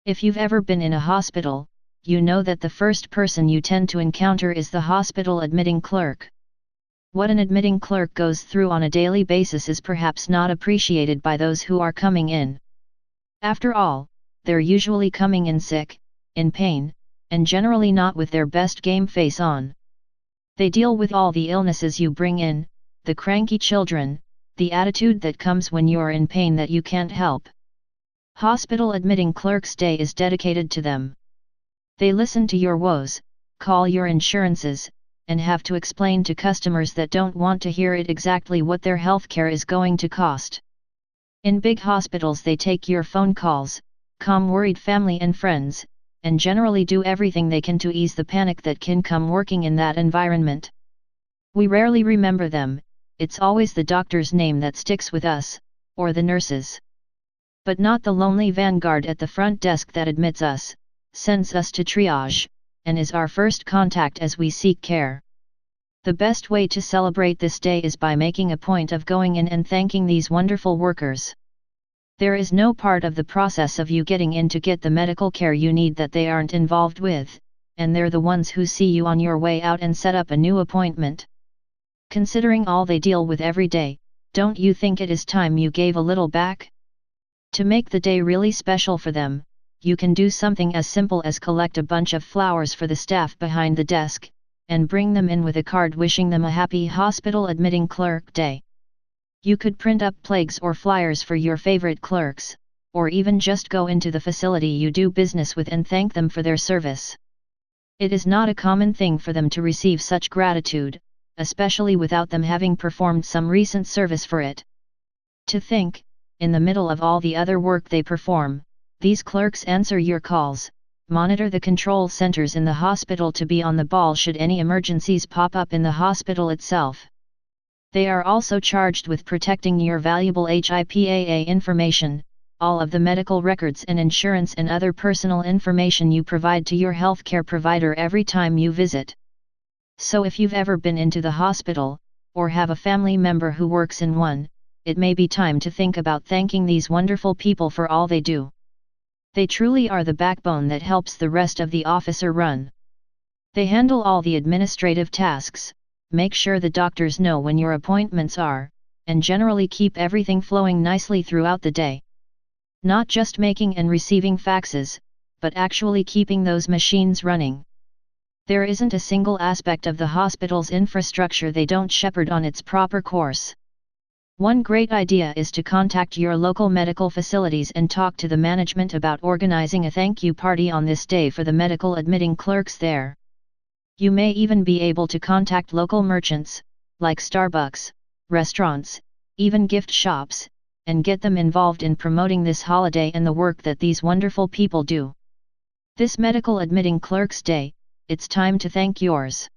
If you've ever been in a hospital, you know that the first person you tend to encounter is the hospital admitting clerk. What an admitting clerk goes through on a daily basis is perhaps not appreciated by those who are coming in. After all, they're usually coming in sick, in pain, and generally not with their best game face on. They deal with all the illnesses you bring in, the cranky children, the attitude that comes when you're in pain that you can't help. Hospital Admitting Clerks Day is dedicated to them. They listen to your woes, call your insurances, and have to explain to customers that don't want to hear it exactly what their healthcare is going to cost. In big hospitals they take your phone calls, calm worried family and friends, and generally do everything they can to ease the panic that can come working in that environment. We rarely remember them, it's always the doctor's name that sticks with us, or the nurses. But not the lonely vanguard at the front desk that admits us, sends us to triage, and is our first contact as we seek care. The best way to celebrate this day is by making a point of going in and thanking these wonderful workers. There is no part of the process of you getting in to get the medical care you need that they aren't involved with, and they're the ones who see you on your way out and set up a new appointment. Considering all they deal with every day, don't you think it is time you gave a little back? To make the day really special for them, you can do something as simple as collect a bunch of flowers for the staff behind the desk, and bring them in with a card wishing them a happy Hospital Admitting Clerk Day. You could print up plaques or flyers for your favorite clerks, or even just go into the facility you do business with and thank them for their service. It is not a common thing for them to receive such gratitude, especially without them having performed some recent service for it. To think, in the middle of all the other work they perform, these clerks answer your calls, monitor the control centers in the hospital to be on the ball should any emergencies pop up in the hospital itself. They are also charged with protecting your valuable HIPAA information, all of the medical records and insurance and other personal information you provide to your healthcare provider every time you visit. So if you've ever been into the hospital, or have a family member who works in one, it may be time to think about thanking these wonderful people for all they do. They truly are the backbone that helps the rest of the officer run. They handle all the administrative tasks, make sure the doctors know when your appointments are, and generally keep everything flowing nicely throughout the day. Not just making and receiving faxes, but actually keeping those machines running. There isn't a single aspect of the hospital's infrastructure they don't shepherd on its proper course. One great idea is to contact your local medical facilities and talk to the management about organizing a thank you party on this day for the medical admitting clerks there. You may even be able to contact local merchants, like Starbucks, restaurants, even gift shops, and get them involved in promoting this holiday and the work that these wonderful people do. This Medical Admitting Clerks Day, it's time to thank yours.